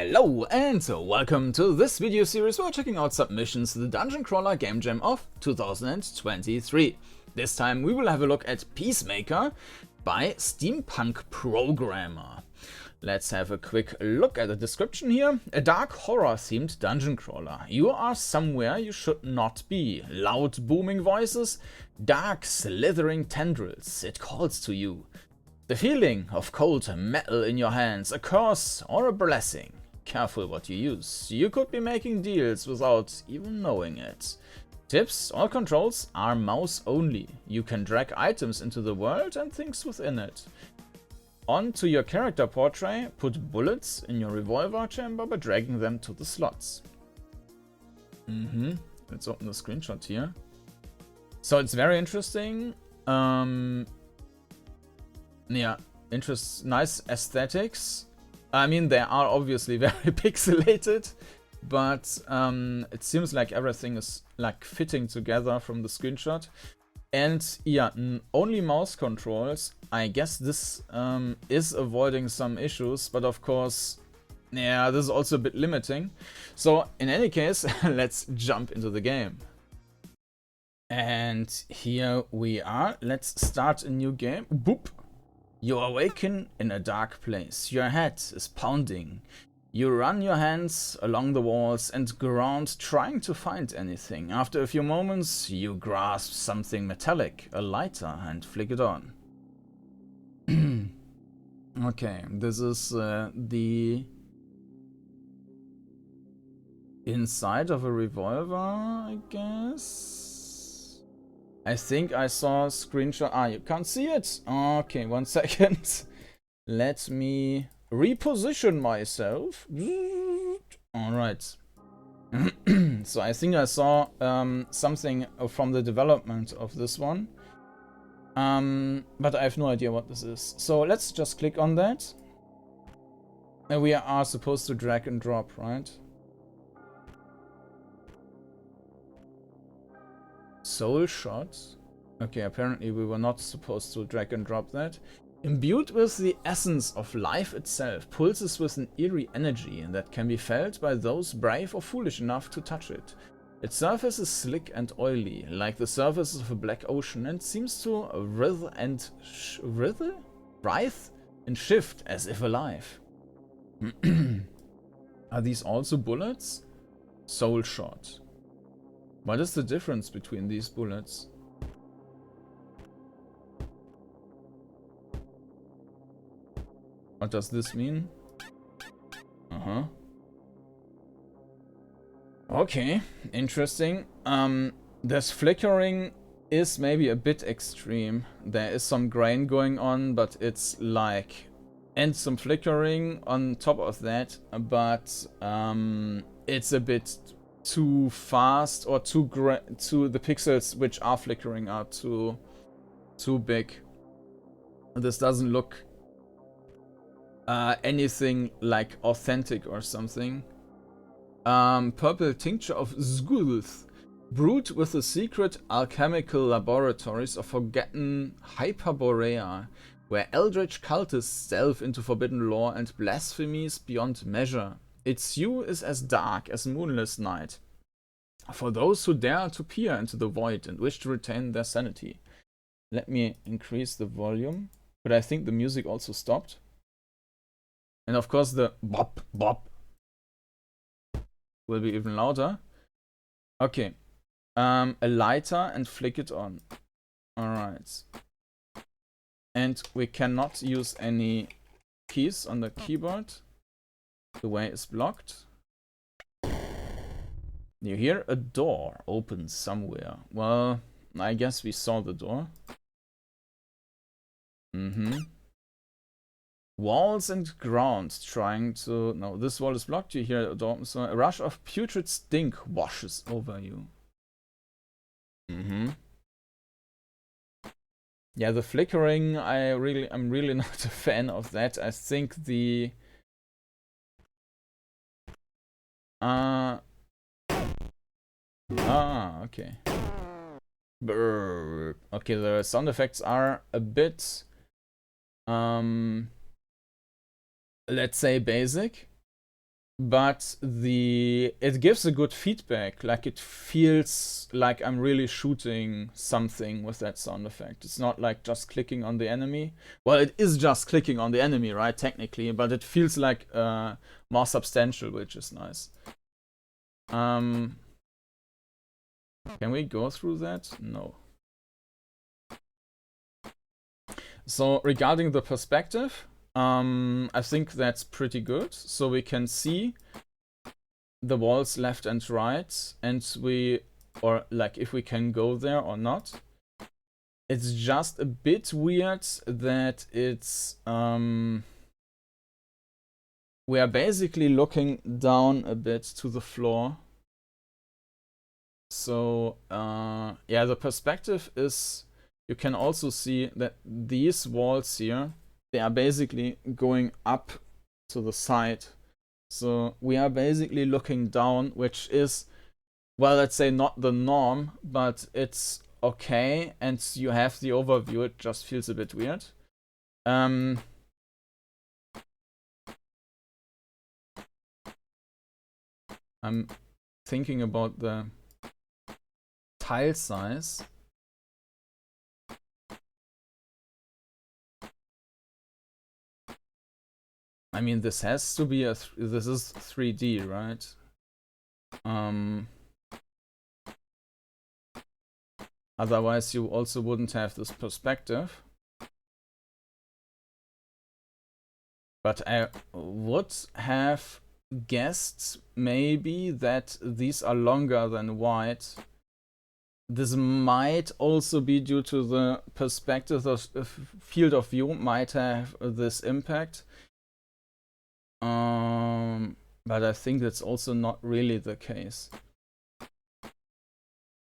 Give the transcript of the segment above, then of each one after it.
Hello and welcome to this video series where we're checking out submissions to the Dungeoncrawler Gamejam of 2023. This time we will have a look at Peacemaker by steampunkprogrammer. Let's have a quick look at the description here. A dark horror themed dungeon crawler. You are somewhere you should not be. Loud booming voices, dark slithering tendrils. It calls to you. The feeling of cold metal in your hands, a curse or a blessing. Careful what you use. You could be making deals without even knowing it. Tips: all controls are mouse only. You can drag items into the world and things within it. Onto your character portrait, put bullets in your revolver chamber by dragging them to the slots. Let's open the screenshot here. So it's very interesting. Yeah, nice aesthetics. I mean, they are obviously very pixelated, but it seems like everything is like fitting together from the screenshot. And yeah, only mouse controls. I guess this is avoiding some issues, but of course, yeah, this is also a bit limiting. So in any case, let's jump into the game. And here we are. Let's start a new game. Boop. You awaken in a dark place. Your head is pounding. You run your hands along the walls and ground trying to find anything. After a few moments, you grasp something metallic, a lighter, and flick it on. Okay, this is the inside of a revolver, I guess. I think I saw a screenshot. Ah, you can't see it. Okay, 1 second. Let me reposition myself. Alright. So I think I saw something from the development of this one. But I have no idea what this is. So let's just click on that. And we are supposed to drag and drop, right? Soul shot. Okay, apparently we were not supposed to drag and drop that. Imbued with the essence of life itself, pulses with an eerie energy that can be felt by those brave or foolish enough to touch it. Its surface is slick and oily, like the surface of a black ocean, and seems to writhe and shift as if alive. Are these also bullets? Soul shot. What is the difference between these bullets? What does this mean? Okay, interesting. This flickering is maybe a bit extreme. There is some grain going on, but it's like... and some flickering on top of that, but it's a bit too fast, or too the pixels which are flickering are too big. This doesn't look anything like authentic or something. Purple tincture of Synth, brewed with the secret alchemical laboratories of forgotten Hyperborea, where eldritch cultists delve into forbidden lore and blasphemies beyond measure. Its hue is as dark as moonless night, for those who dare to peer into the void and wish to retain their sanity. Let me increase the volume, but I think the music also stopped. And of course the bop bop will be even louder. Okay, a lighter and flick it on. Alright. And we cannot use any keys on the keyboard. The way is blocked. You hear a door open somewhere. Well, I guess we saw the door. Walls and ground trying to... No, this wall is blocked. You hear a door open. So a rush of putrid stink washes over you. Yeah, the flickering, I'm really not a fan of that. I think the... okay. Brrr. Okay, the sound effects are a bit, let's say basic. but it gives a good feedback. Like, it feels like I'm really shooting something with that sound effect. It's not like just clicking on the enemy. Well, it is just clicking on the enemy, right, technically, but it feels like more substantial, which is nice. Can we go through that? No. So regarding the perspective, I think that's pretty good. So we can see the walls left and right, and or like if we can go there or not. It's just a bit weird that it's we are basically looking down a bit to the floor. So yeah, the perspective is, you can also see that these walls here, they are basically going up to the side. So we are basically looking down, which is, well, let's say not the norm, but it's okay. And you have the overview, it just feels a bit weird. I'm thinking about the tile size. I mean, this has to be this is 3D, right? Otherwise you also wouldn't have this perspective. But I would have guessed maybe that these are longer than wide. This might also be due to the perspective. The field of view might have this impact. But I think that's also not really the case.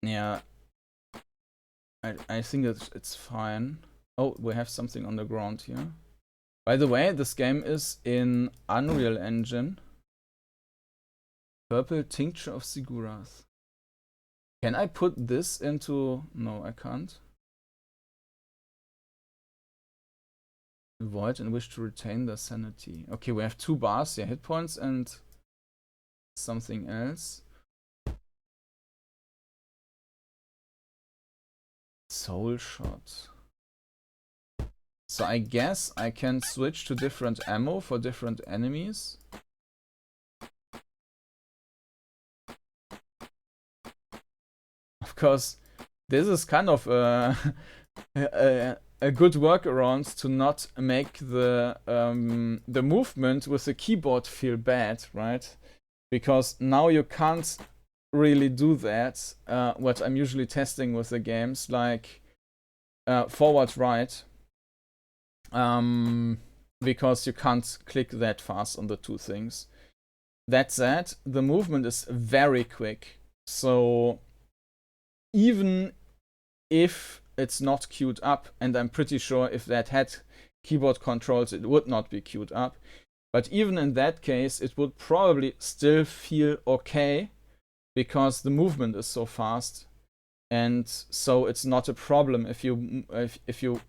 Yeah. I think it's fine. Oh, we have something on the ground here. By the way, this game is in Unreal Engine. Purple Tincture of Sigurath. Can I put this into... No, I can't. Avoid and wish to retain their sanity. Okay, we have 2 bars, yeah, hit points and something else. Soul shot. So I guess I can switch to different ammo for different enemies. Of course, this is kind of a good workaround to not make the movement with the keyboard feel bad, right? Because now you can't really do that. What I'm usually testing with the games, like forward right, because you can't click that fast on the 2 things. That said, the movement is very quick, so even if it's not queued up, and I'm pretty sure if that had keyboard controls it would not be queued up, but even in that case it would probably still feel okay because the movement is so fast, and so it's not a problem if you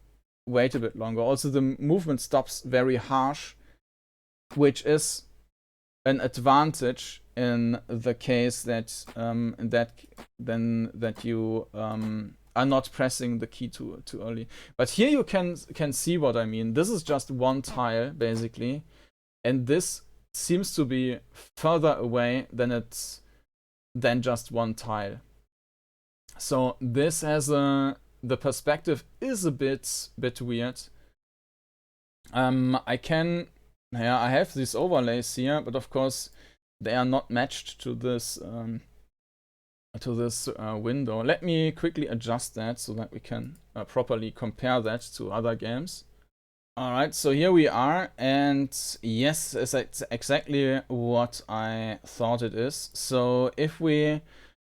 wait a bit longer. Also, the movement stops very harsh, which is an advantage in the case that that you are not pressing the key too early. But here you can see what I mean. This is just 1 tile basically, and this seems to be further away than just 1 tile. So this has the perspective is a bit weird. I have these overlays here, but of course they are not matched to this window. Let me quickly adjust that so that we can properly compare that to other games. Alright, so here we are, and yes, it's exactly what I thought it is. So if we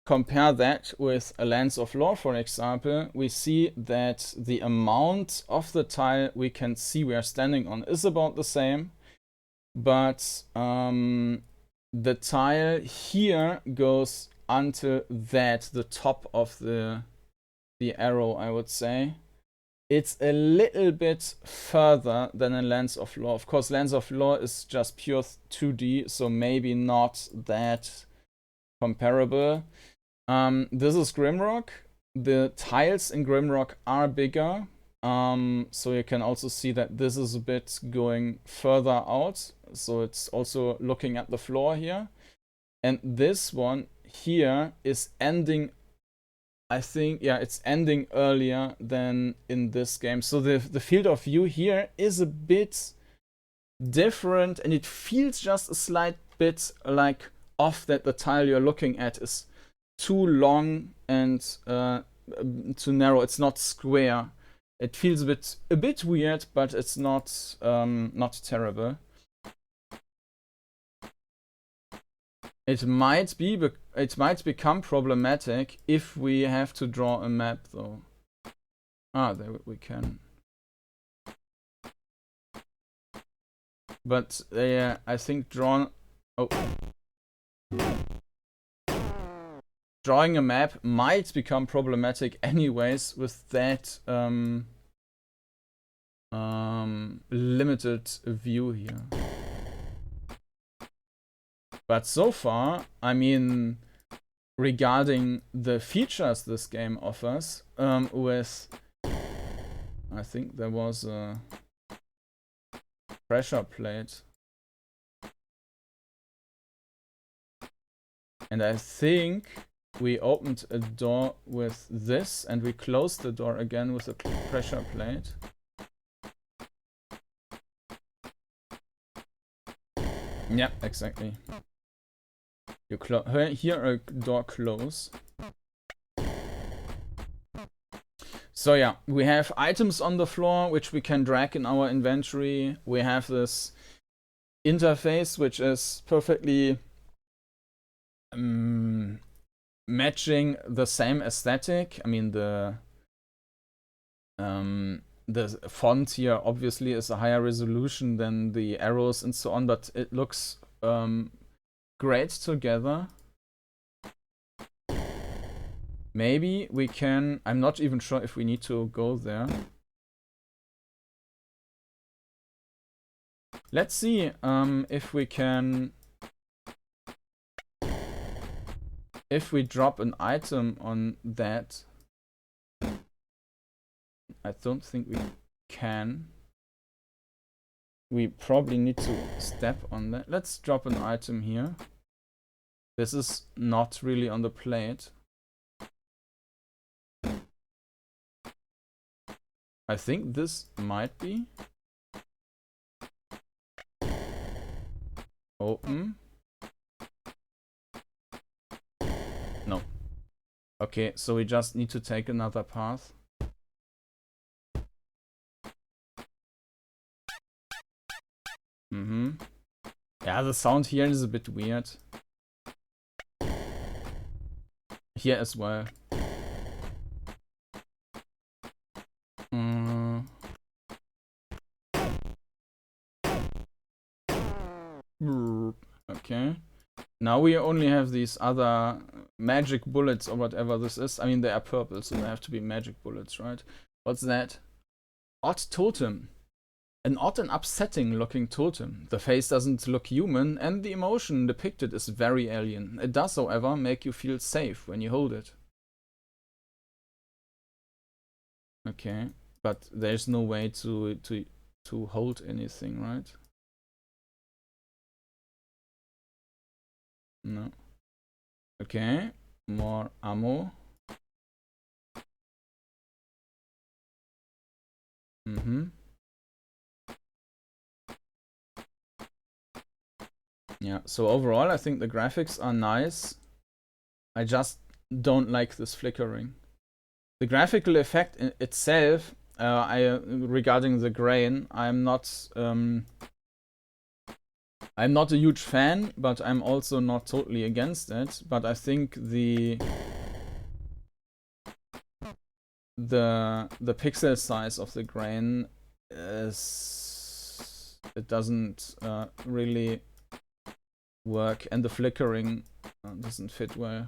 compare that with a Lens of Lore, for example, we see that the amount of the tile we can see we are standing on is about the same, but the tile here goes until the top of the arrow, I would say. it's a little bit further than in Lands of Lore. Of course, Lands of Lore is just pure 2D, so maybe not that comparable. This is Grimrock. The tiles in Grimrock are bigger. So you can also see that this is a bit going further out. So it's also looking at the floor here. And this one here is ending, I think, yeah, it's ending earlier than in this game. So the field of view here is a bit different, and it feels just a slight bit like off, that the tile you're looking at is too long and too narrow. It's not square. It feels a bit weird, but it's not not terrible. It might become problematic if we have to draw a map, though. Ah, there we can. But I think drawing a map might become problematic anyways with that limited view here. But so far, I mean, regarding the features this game offers, with, I think there was a pressure plate. And I think we opened a door with this, and we closed the door again with a pressure plate. Yeah, exactly. You hear a door close. So yeah, we have items on the floor which we can drag in our inventory. We have this interface which is perfectly matching the same aesthetic. I mean, the font here obviously is a higher resolution than the arrows and so on, but it looks great together. Maybe we can, I'm not even sure if we need to go there. Let's see if we can, if we drop an item on that. I don't think we can. We probably need to step on that. Let's drop an item here. This is not really on the plate. I think this might be. Open. No. Okay, so we just need to take another path. Yeah, the sound here is a bit weird. Here as well. Okay. Now we only have these other magic bullets or whatever this is. I mean, they are purple, so they have to be magic bullets, right? What's that? Odd totem. An odd and upsetting looking totem. The face doesn't look human, and the emotion depicted is very alien. It does, however, make you feel safe when you hold it. Okay, but there's no way to hold anything, right? No. Okay, more ammo. Yeah, so overall I think the graphics are nice. I just don't like this flickering. The graphical effect in itself, regarding the grain, I'm not a huge fan, but I'm also not totally against it. But I think the pixel size of the grain is, it doesn't really work, and the flickering doesn't fit well.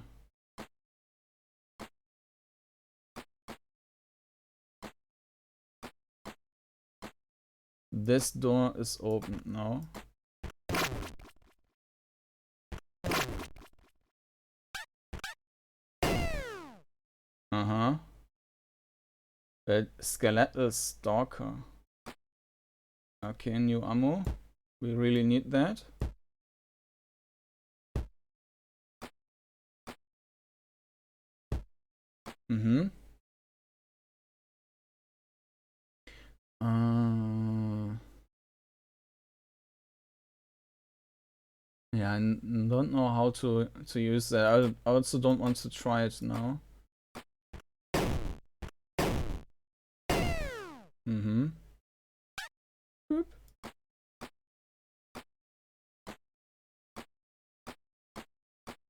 this door is open now. Uh-huh. A skeletal stalker. Okay, new ammo. We really need that. Mm-hmm. Yeah, I don't know how to use that. I also don't want to try it now. Mm-hmm. Boop.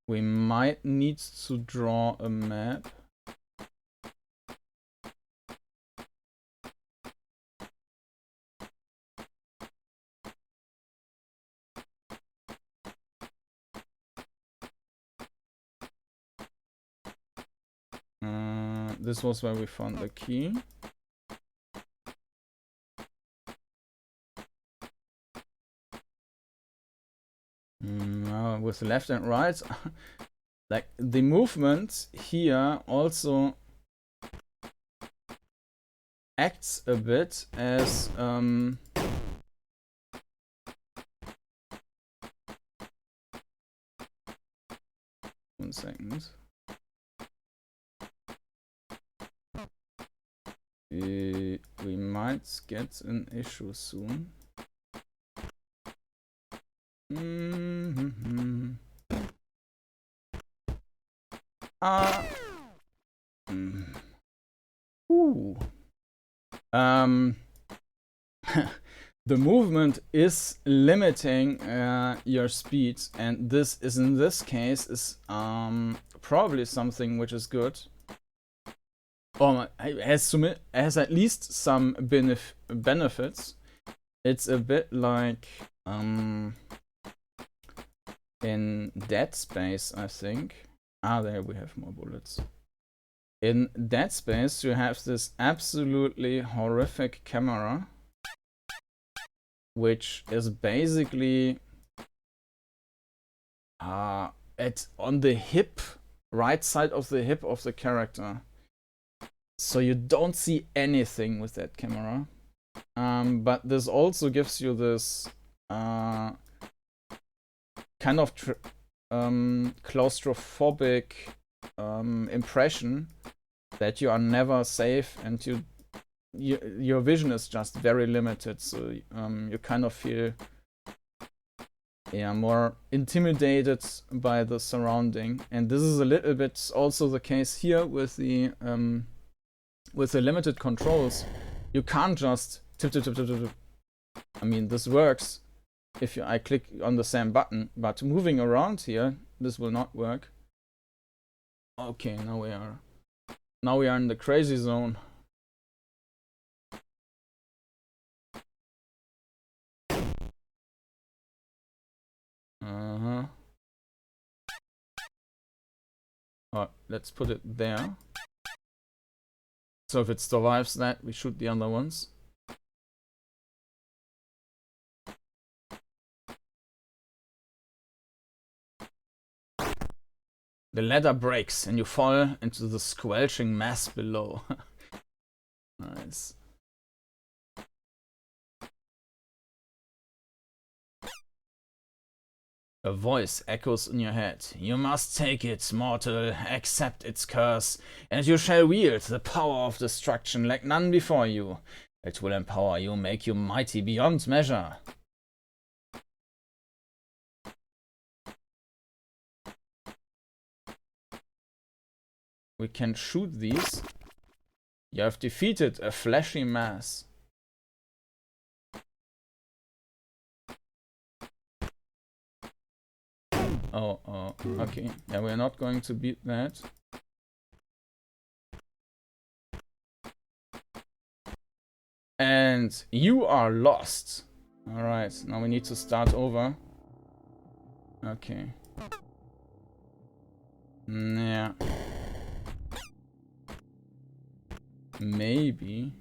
We might need to draw a map. This was where we found the key. With left and right, like the movement here also acts a bit as 1 second. We might get an issue soon. Ooh. The movement is limiting your speed, and this is in this case is probably something which is good. Or has at least some benefits. It's a bit like in Dead Space, I think. There we have more bullets. In Dead Space, you have this absolutely horrific camera, which is basically on the hip, right side of the hip of the character. So you don't see anything with that camera. But this also gives you this kind of claustrophobic impression that you are never safe, and your vision is just very limited. So you kind of feel more intimidated by the surrounding. And this is a little bit also the case here with the limited controls. You can't just tip. I mean, this works if I click on the same button, but moving around here, this will not work. Okay, now we are in the crazy zone. Let's put it there. So if it survives that, we shoot the other ones. The ladder breaks and you fall into the squelching mass below. Nice. A voice echoes in your head. You must take it, mortal, accept its curse, and you shall wield the power of destruction like none before you. It will empower you, make you mighty beyond measure. We can shoot these. You have defeated a fleshy mass. Oh, okay. Yeah, we're not going to beat that. And you are lost. Alright, now we need to start over. Okay. Yeah. Maybe.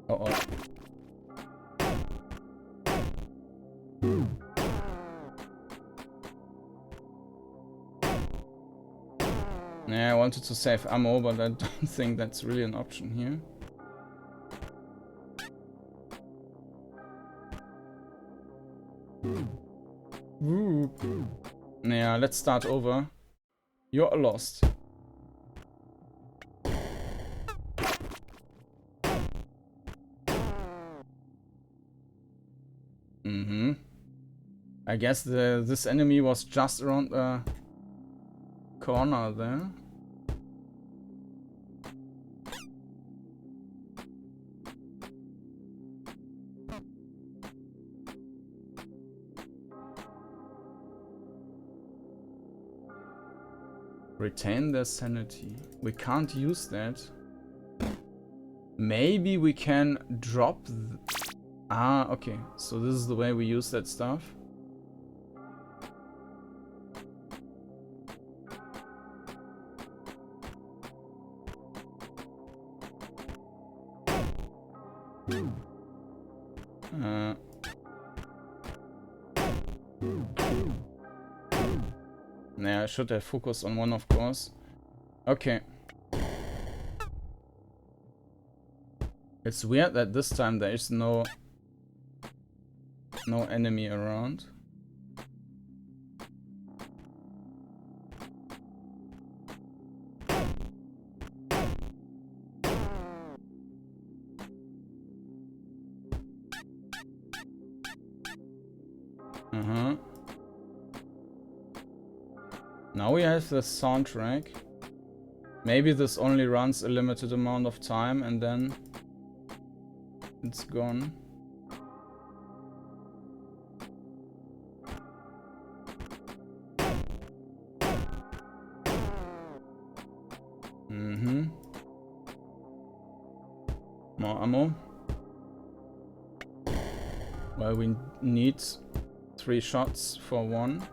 Uh-oh. Yeah, I wanted to save ammo, but I don't think that's really an option here. Yeah, let's start over. You're lost. I guess this enemy was just around the corner there. Retain their sanity. We can't use that. Maybe we can drop... Ah, okay. So this is the way we use that stuff. Yeah, I should have focused on one, of course. Okay. It's weird that this time there is no enemy around. Now we have the soundtrack. Maybe this only runs a limited amount of time and then it's gone. More ammo. Well, we need 3 shots for 1.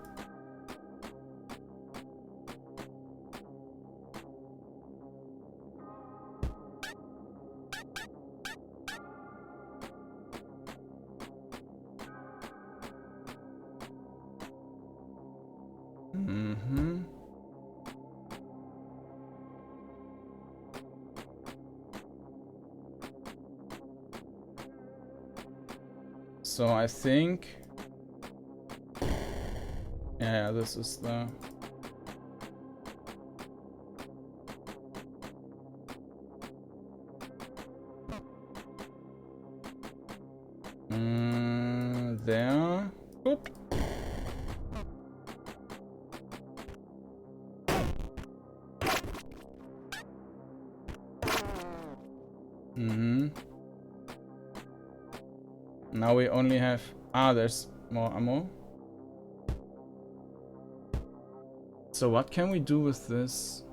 So I think... Yeah, this is the... there. Oop. Now we only have... Ah, there's more ammo. So what can we do with this?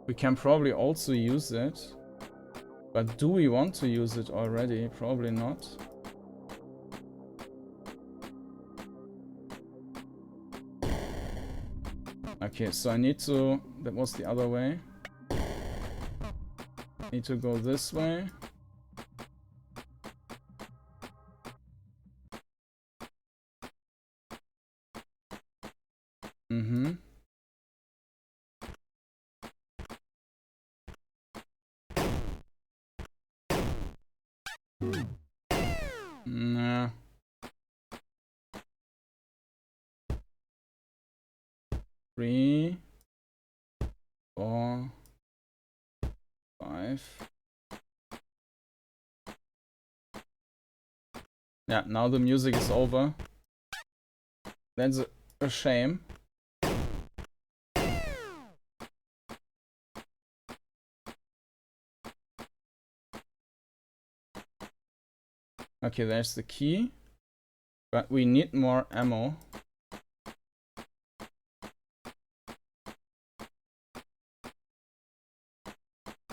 We can probably also use it. But do we want to use it already? Probably not. Okay, so I need to... That was the other way. Need to go this way. Nah. 3, 4, 5. Yeah, now the music is over. That's a shame. Okay, there's the key. But we need more ammo.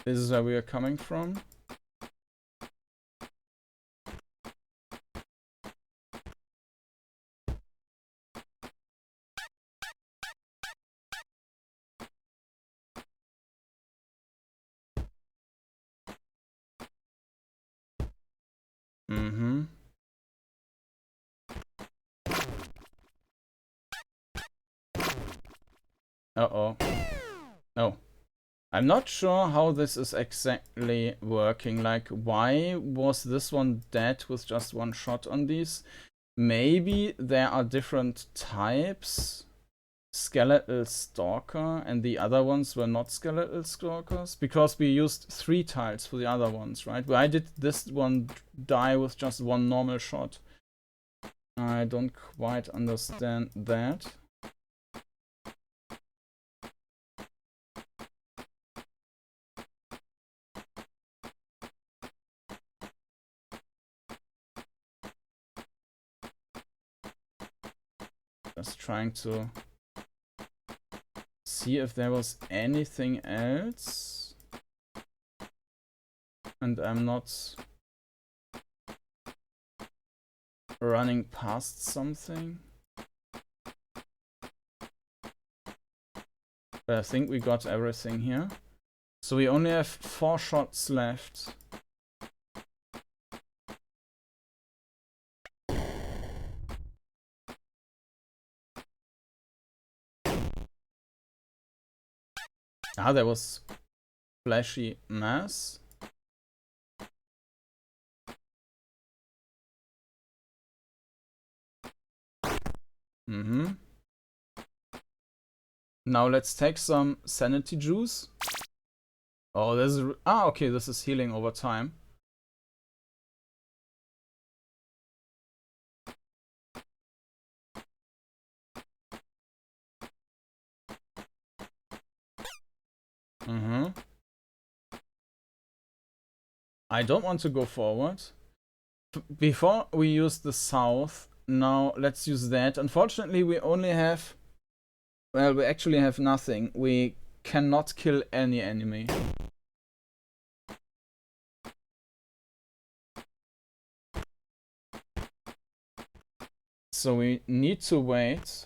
This is where we are coming from. Uh-oh. Oh. I'm not sure how this is exactly working. Like, why was this one dead with just one shot on these? Maybe there are different types. Skeletal Stalker, and the other ones were not Skeletal Stalkers? Because we used 3 tiles for the other ones, right? Why did this one die with just one normal shot? I don't quite understand that. Just trying to see if there was anything else. And I'm not running past something. But I think we got everything here. So we only have 4 shots left. Ah, there was flashy mass. Now let's take some sanity juice. Oh, this is... Ah, okay, this is healing over time. I don't want to go forward. Before we used the south, now let's use that. Unfortunately, we only have... Well, we actually have nothing. We cannot kill any enemy. So we need to wait.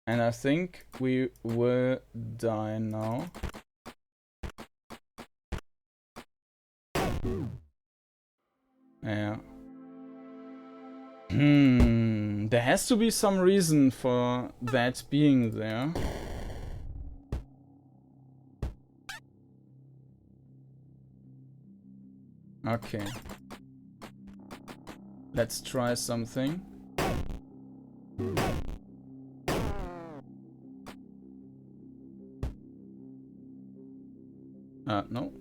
And I think we will die now. Yeah. There has to be some reason for that being there. Okay. Let's try something. No.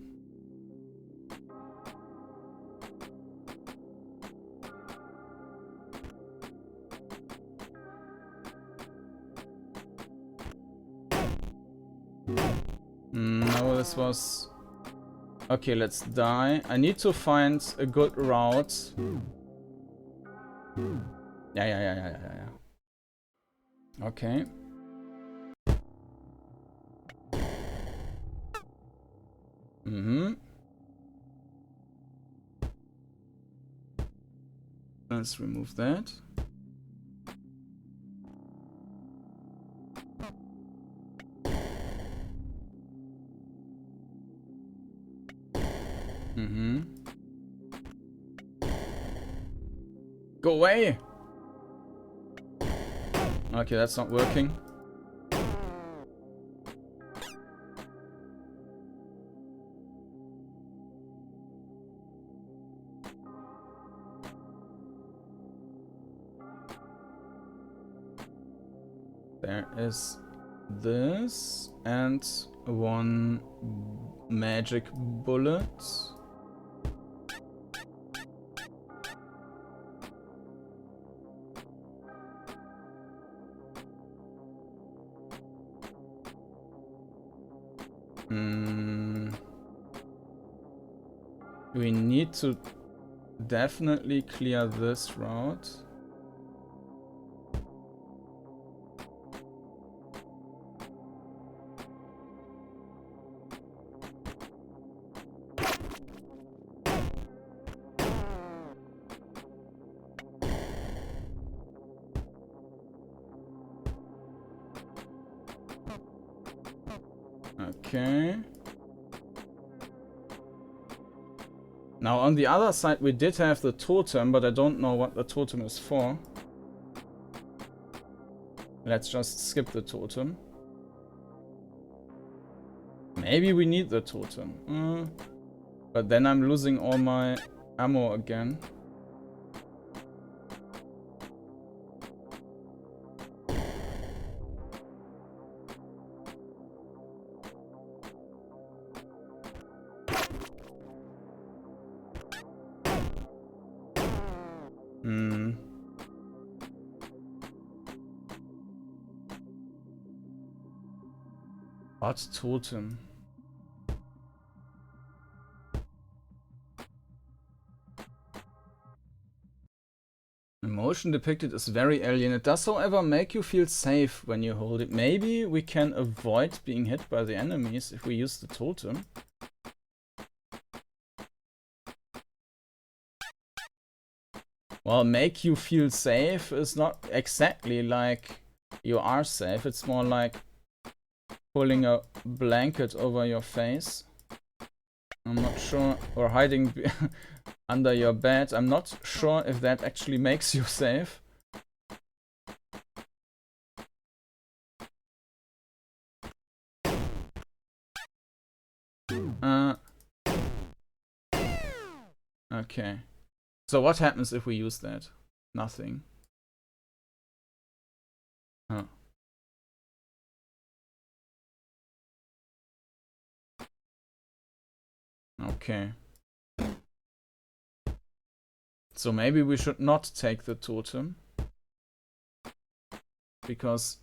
No, this was... Okay, let's die. I need to find a good route. Yeah. Okay. Let's remove that. Go away! Okay, that's not working. There is this and one magic bullet. We need to definitely clear this route. Okay. Now on the other side we did have the totem, but I don't know what the totem is for. Let's just skip the totem. Maybe we need the totem. But then I'm losing all my ammo again. What totem? Emotion depicted is very alien. It does, however, make you feel safe when you hold it. Maybe we can avoid being hit by the enemies if we use the totem. Well, make you feel safe is not exactly like you are safe. It's more like pulling a blanket over your face. I'm not sure. Or hiding under your bed. I'm not sure if that actually makes you safe. Okay. So what happens if we use that? Nothing. Huh. Okay. So maybe we should not take the totem. Because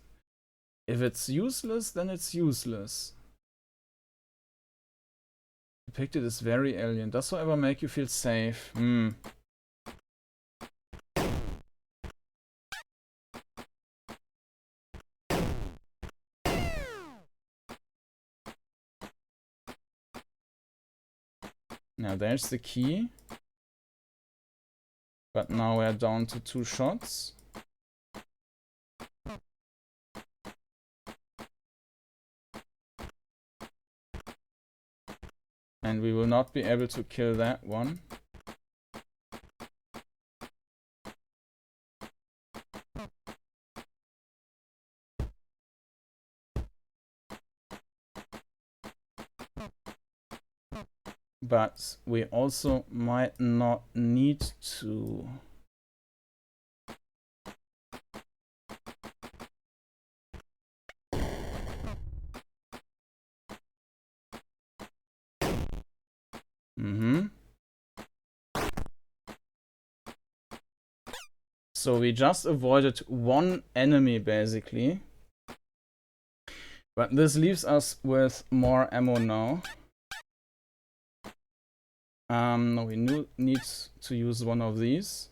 if it's useless, then it's useless. Depicted is very alien. Does however make you feel safe? Now there's the key. But now we're down to 2 shots. And we will not be able to kill that one. But we also might not need to. So we just avoided one enemy basically. But this leaves us with more ammo now. No, we need to use one of these.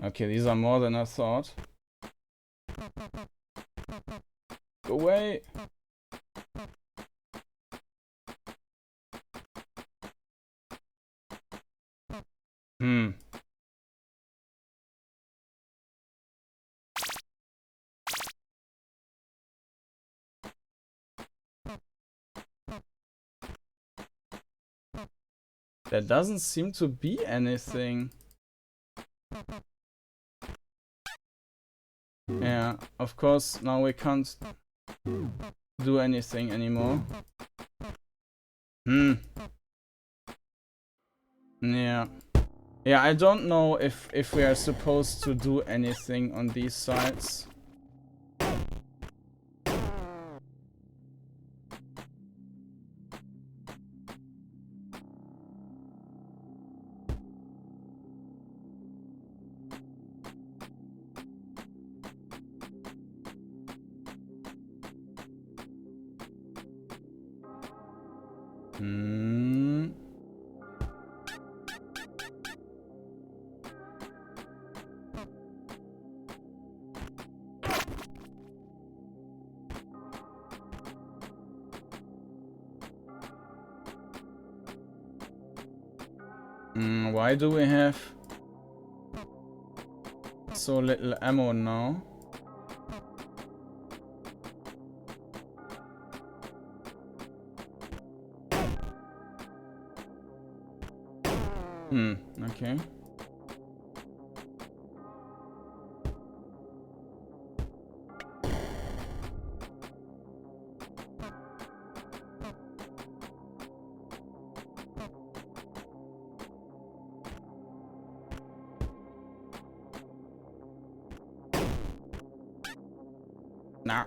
Okay, these are more than I thought. Go away! There doesn't seem to be anything. Yeah, of course, now we can't do anything anymore. Yeah. Yeah, I don't know if we are supposed to do anything on these sides. Why do we have so little ammo now? Okay. Nah.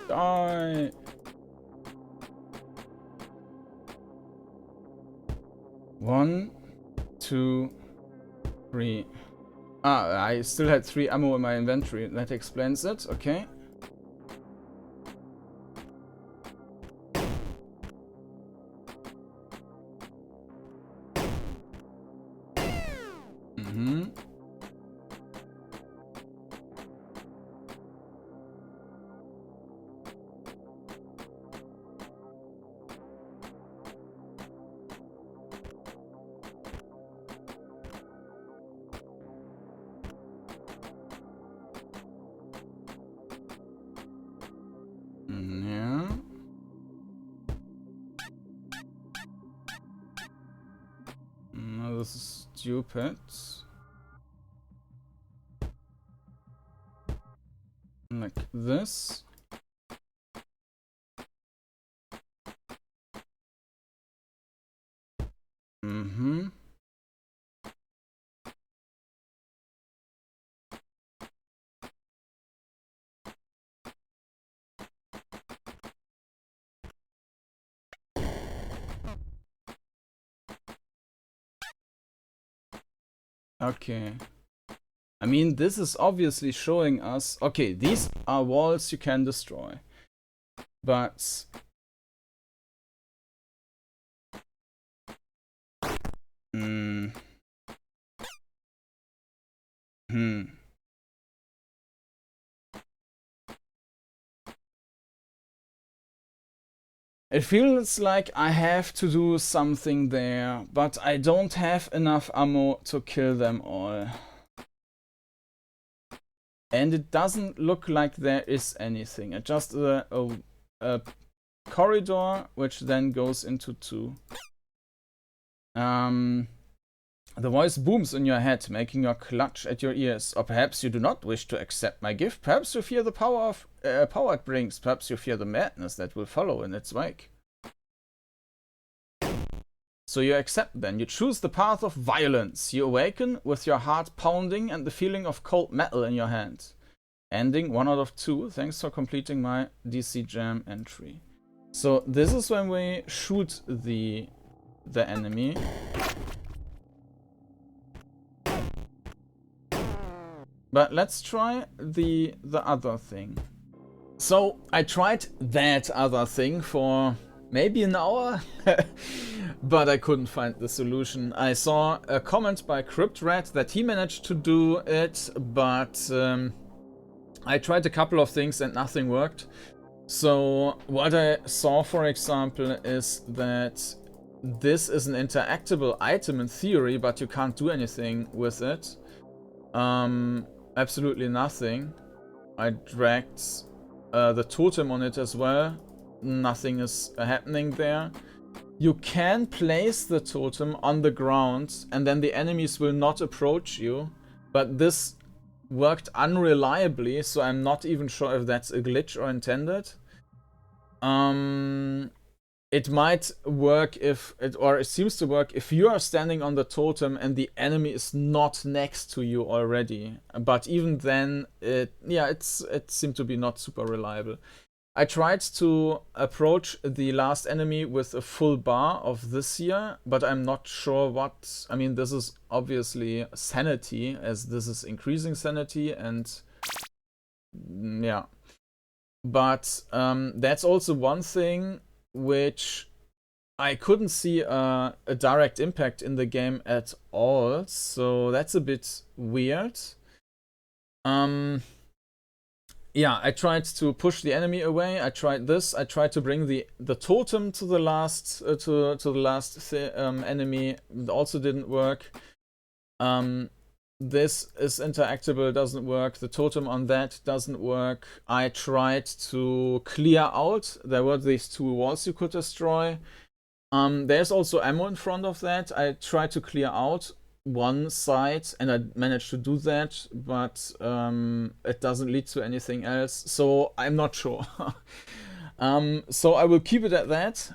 Die. One, two, three. Ah, I still had 3 ammo in my inventory. That explains it. Okay. Yeah. No, this is stupid. Like this. Okay. I mean, this is obviously showing us... Okay, these are walls you can destroy. But... It feels like I have to do something there, but I don't have enough ammo to kill them all. And it doesn't look like there is anything. It's just a corridor, which then goes into 2. The voice booms in your head, making you clutch at your ears. Or perhaps you do not wish to accept my gift. Perhaps you fear the power it brings. Perhaps you fear the madness that will follow in its wake. So you accept then. You choose the path of violence. You awaken with your heart pounding and the feeling of cold metal in your hand. Ending 1 out of 2. Thanks for completing my DC Jam entry. So this is when we shoot the enemy. But let's try the other thing. So I tried that other thing for maybe an hour, but I couldn't find the solution. I saw a comment by CryptRat that he managed to do it, but I tried a couple of things and nothing worked. So what I saw, for example, is that this is an interactable item in theory, but you can't do anything with it. Absolutely nothing. I dragged the totem on it as well. Nothing is happening there. You can place the totem on the ground and then the enemies will not approach you. But this worked unreliably, so I'm not even sure if that's a glitch or intended. It might work if it seems to work if you are standing on the totem and the enemy is not next to you already. But even then, it seemed to be not super reliable. I tried to approach the last enemy with a full bar of this here, but I'm not sure what... I mean, this is obviously sanity, as this is increasing sanity, and yeah. But that's also one thing which I couldn't see a direct impact in the game at all, so that's a bit weird. yeah, I tried to push the enemy away. I tried this. I tried to bring the totem to the last enemy. It also didn't work. This is interactable, doesn't work. The totem on that doesn't work. I tried to clear out. There were these 2 walls you could destroy. There's also ammo in front of that. I tried to clear out one side and I managed to do that, but it doesn't lead to anything else, so I'm not sure. So I will keep it at that.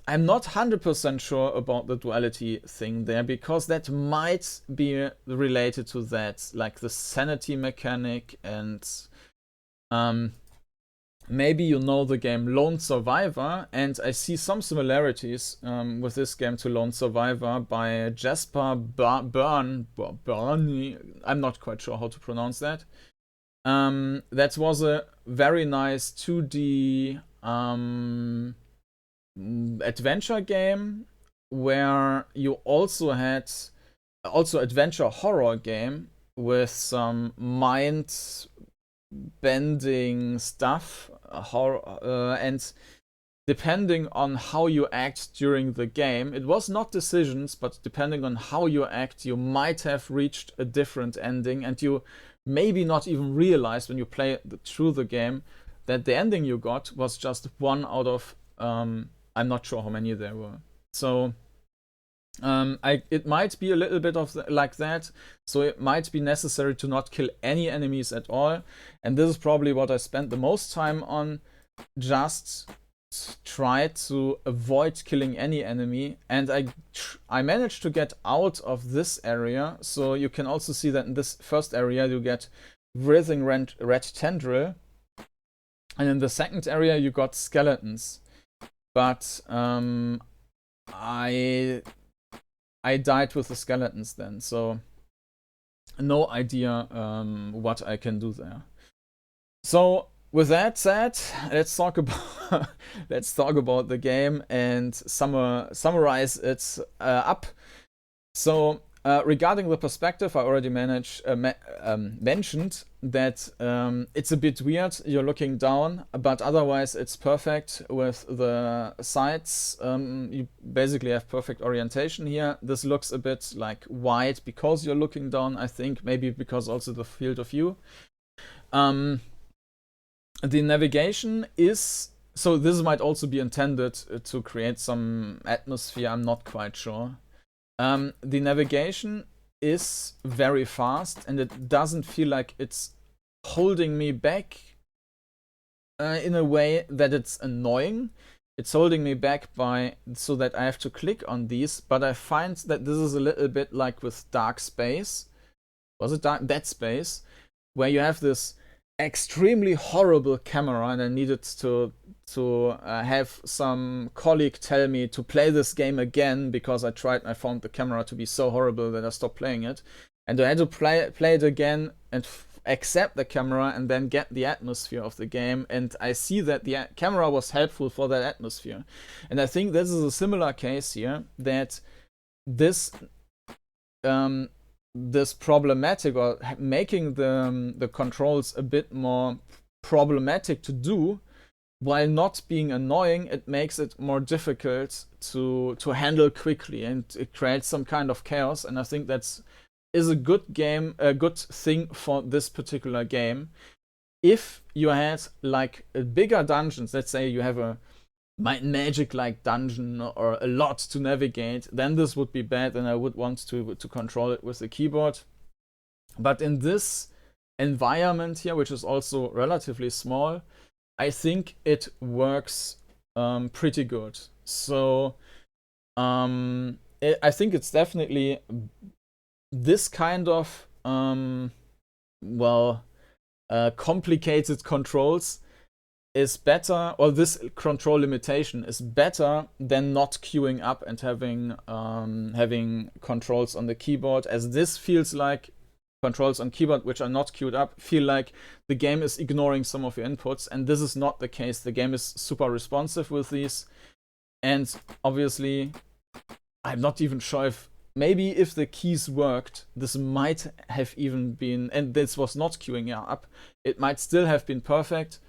I'm not 100% sure about the duality thing there, because that might be related to that, like the sanity mechanic, and maybe you know the game Lone Survivor, and I see some similarities with this game to Lone Survivor by Jasper Byrne. I'm not quite sure how to pronounce that. That was a very nice 2D adventure game where you also had adventure horror game with some mind bending stuff, and depending on how you act during the game, it was not decisions, but depending on how you act, you might have reached a different ending, and you maybe not even realize when you play through the game that the ending you got was just one out of I'm not sure how many there were. So it might be a little bit of like that, so it might be necessary to not kill any enemies at all, and this is probably what I spent the most time on. Just try to avoid killing any enemy, and I managed to get out of this area. So you can also see that in this first area you get writhing red tendril, and in the second area you got skeletons. But I died with the skeletons then, so no idea what I can do there. So with that said, let's talk about the game and summarize it up. So regarding the perspective, I already mentioned that it's a bit weird. You're looking down, but otherwise it's perfect with the sides. You basically have perfect orientation here. This looks a bit like wide because you're looking down, I think, maybe because also the field of view. The navigation is... So this might also be intended to create some atmosphere, I'm not quite sure. The navigation is very fast, and it doesn't feel like it's holding me back in a way that it's annoying. It's holding me back so that I have to click on these, but I find that this is a little bit like with Dark Space. Was it Dead Space? Where you have this extremely horrible camera, and I needed to have some colleague tell me to play this game again because I found the camera to be so horrible that I stopped playing it, and I had to play it again and accept the camera and then get the atmosphere of the game, and I see that the camera was helpful for that atmosphere. And I think this is a similar case here, that this problematic, or making the controls a bit more problematic to do while not being annoying, it makes it more difficult to handle quickly, and it creates some kind of chaos. And I think that's a good thing for this particular game. If you had like a bigger dungeons, let's say you have a magic-like dungeon or a lot to navigate, then this would be bad, and I would want to control it with the keyboard. But in this environment here, which is also relatively small, I think it works pretty good. So I think it's definitely this kind of complicated controls is better, or this control limitation is better than not queuing up and having controls on the keyboard, as this feels like controls on keyboard which are not queued up feel like the game is ignoring some of your inputs, and this is not the case. The game is super responsive with these, and obviously I'm not even sure if maybe if the keys worked, this might have even been, and this was not queuing up, it might still have been perfect,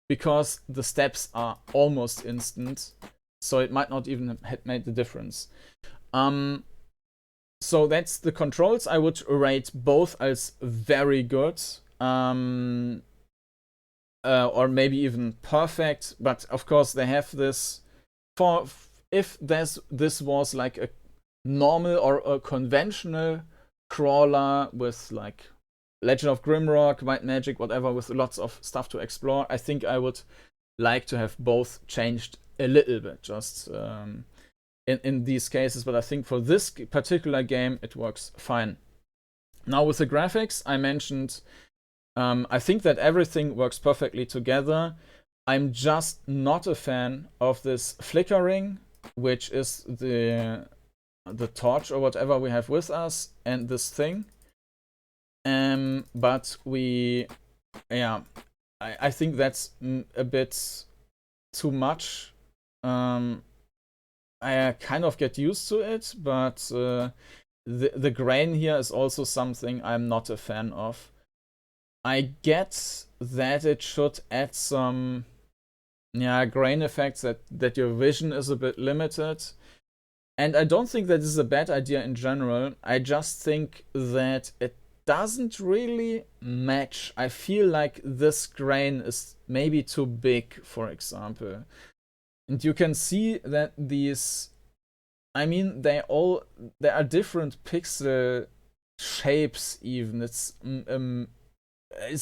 because the steps are almost instant, so it might not even have made the difference. So that's the controls. I would rate both as very good, or maybe even perfect, but of course they have this, if this was like a normal or a conventional crawler with like Legend of Grimrock, White Magic, whatever, with lots of stuff to explore, I think I would like to have both changed a little bit, just in these cases, but I think for this particular game it works fine. Now with the graphics, I mentioned, I think that everything works perfectly together. I'm just not a fan of this flickering, which is the torch or whatever we have with us, and this thing. But I think that's a bit too much. I kind of get used to it, but the grain here is also something I'm not a fan of. I get that it should add some grain effects, that your vision is a bit limited. And I don't think that is a bad idea in general. I just think that it doesn't really match. I feel like this grain is maybe too big, for example. And you can see that these, I mean, there are different pixel shapes even. It's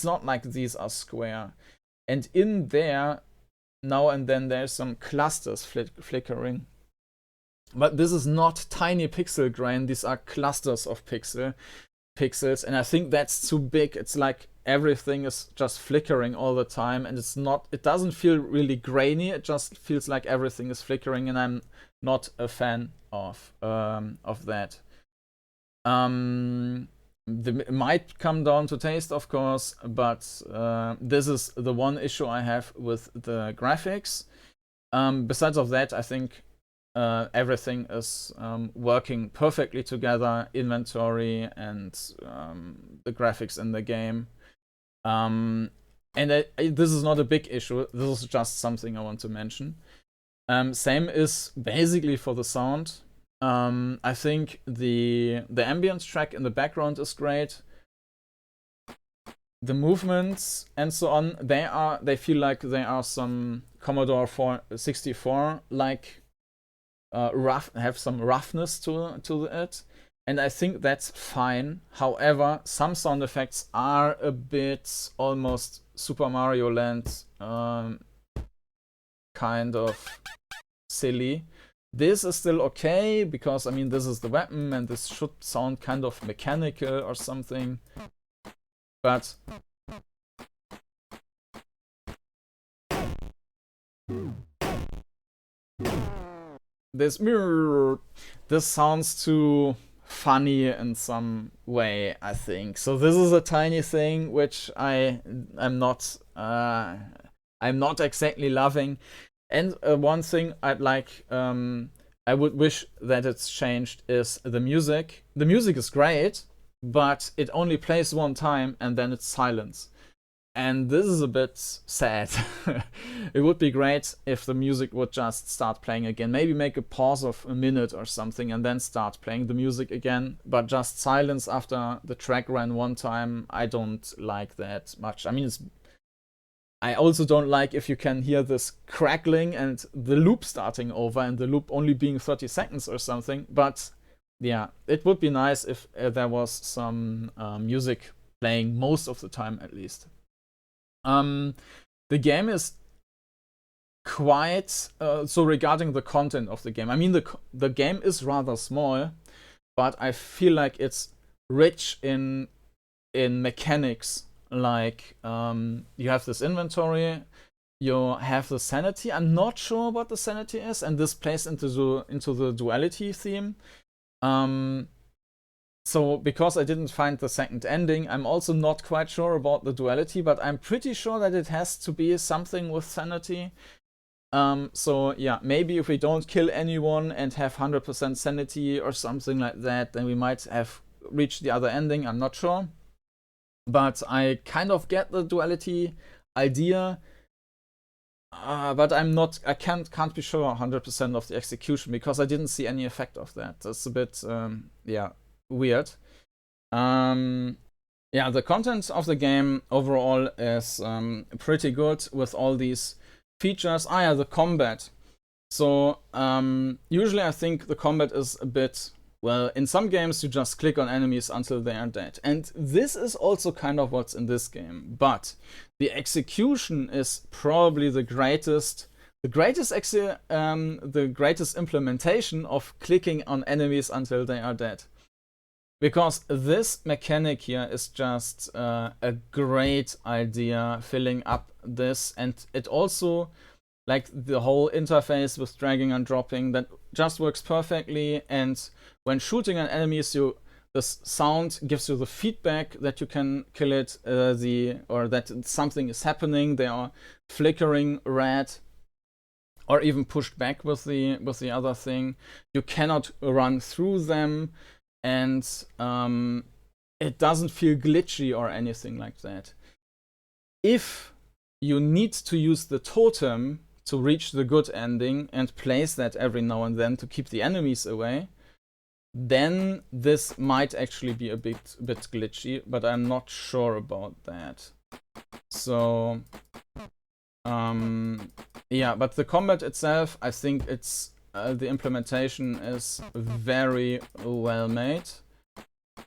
not like these are square. And in there, now and then there's some clusters flickering. But this is not tiny pixel grain, these are clusters of pixels, and I think that's too big. It's like everything is just flickering all the time, and it doesn't feel really grainy, it just feels like everything is flickering, and I'm not a fan of that. It might come down to taste, of course, but this is the one issue I have with the graphics. Besides of that, I think everything is working perfectly together, inventory and the graphics in the game. And this is not a big issue, this is just something I want to mention. Same is basically for the sound. I think the ambience track in the background is great. The movements and so on, they feel like they are some Commodore 64 like have some roughness to it, and I think that's fine. However, some sound effects are a bit almost Super Mario Land kind of silly. This is still okay, because I mean this is the weapon and this should sound kind of mechanical or something, but this sounds too funny in some way, I think. So this is a tiny thing which I'm not exactly loving. And one thing I'd like, I would wish that it's changed is the music. The music is great, but it only plays one time and then it's silence. And this is a bit sad. It would be great if the music would just start playing again. Maybe make a pause of a minute or something and then start playing the music again. But just silence after the track ran one time, I don't like that much. I mean, I also don't like if you can hear this crackling and the loop starting over and the loop only being 30 seconds or something. But yeah, it would be nice if there was some music playing most of the time at least. The game is quite so regarding the content of the game. I mean, the game is rather small, but I feel like it's rich in mechanics. Like you have this inventory, you have the sanity. I'm not sure what the sanity is, and this plays into the duality theme. So because I didn't find the second ending, I'm also not quite sure about the duality, but I'm pretty sure that it has to be something with sanity. So yeah, maybe if we don't kill anyone and have 100% sanity or something like that, then we might have reached the other ending. I'm not sure. But I kind of get the duality idea. But I can't be sure 100% of the execution because I didn't see any effect of that. That's a bit, yeah, weird. Yeah, the content of the game overall is pretty good with all these features. Ah, yeah, the combat. So usually I think the combat is a bit, well, in some games you just click on enemies until they are dead. And this is also kind of what's in this game. But the execution is probably the greatest implementation of clicking on enemies until they are dead. Because this mechanic here is just a great idea, filling up this, and it also, like the whole interface with dragging and dropping, that just works perfectly. And when shooting at enemies, this sound gives you the feedback that you can kill it, or that something is happening. They are flickering red, or even pushed back with the other thing. You cannot run through them. And it doesn't feel glitchy or anything like that. If you need to use the totem to reach the good ending and place that every now and then to keep the enemies away, then this might actually be a bit glitchy, but I'm not sure about that. So yeah, but the combat itself, I think it's the implementation is very well made.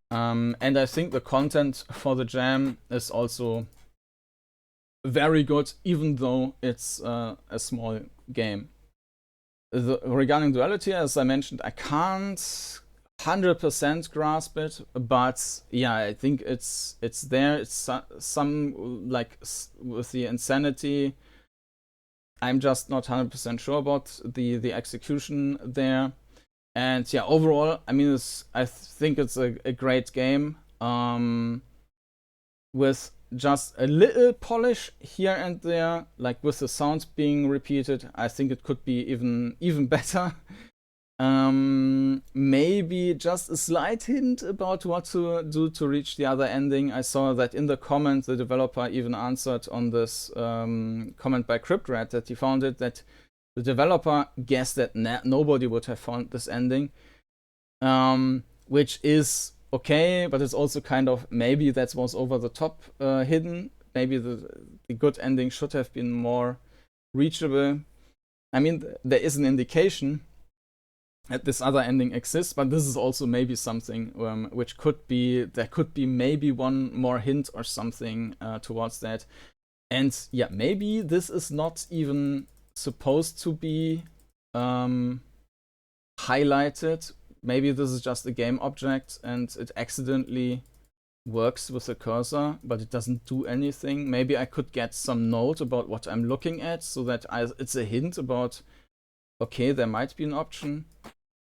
And I think the content for the jam is also very good, even though it's a small game. Regarding duality, as I mentioned, I can't 100% grasp it, but yeah, I think it's there. It's some, like, with the insanity, I'm just not 100% sure about the execution there. And yeah, overall, I mean, I think it's a great game with just a little polish here and there, like with the sounds being repeated. I think it could be even better. Maybe just a slight hint about what to do to reach the other ending. I saw that in the comment, the developer even answered on this comment by CryptRat that he found it, that the developer guessed that nobody would have found this ending, which is okay, but it's also kind of, maybe that was over the top hidden. Maybe the good ending should have been more reachable. I mean, there is an indication that this other ending exists, but this is also maybe something which could be, there could be maybe one more hint or something towards that. And yeah, maybe this is not even supposed to be highlighted. Maybe this is just a game object and it accidentally works with the cursor, but it doesn't do anything. Maybe I could get some note about what I'm looking at, so that it's a hint about, okay, there might be an option.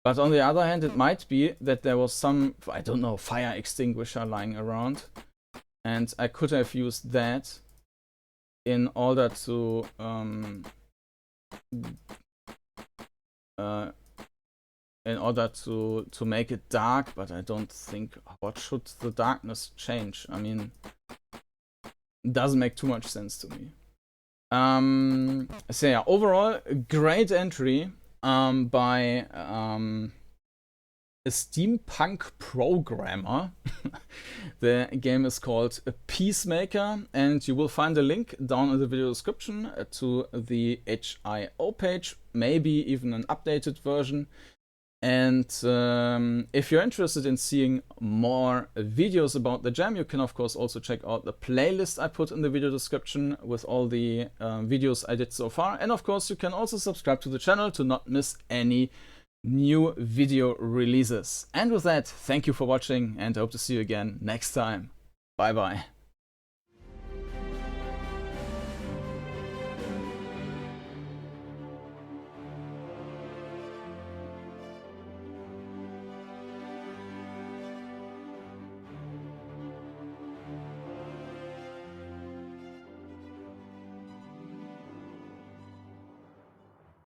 But on the other hand, it might be that there was some, I don't know, fire extinguisher lying around, and I could have used that in order to make it dark. But I don't think, what should the darkness change? I mean, it doesn't make too much sense to me. So yeah, overall, great entry by a steampunkprogrammer. The game is called Peacemaker, and you will find a link down in the video description to the HIO page, maybe even an updated version. And if you're interested in seeing more videos about the jam, you can of course also check out the playlist I put in the video description with all the videos I did so far. And of course you can also subscribe to the channel to not miss any new video releases. And with that, thank you for watching, and I hope to see you again next time. Bye bye.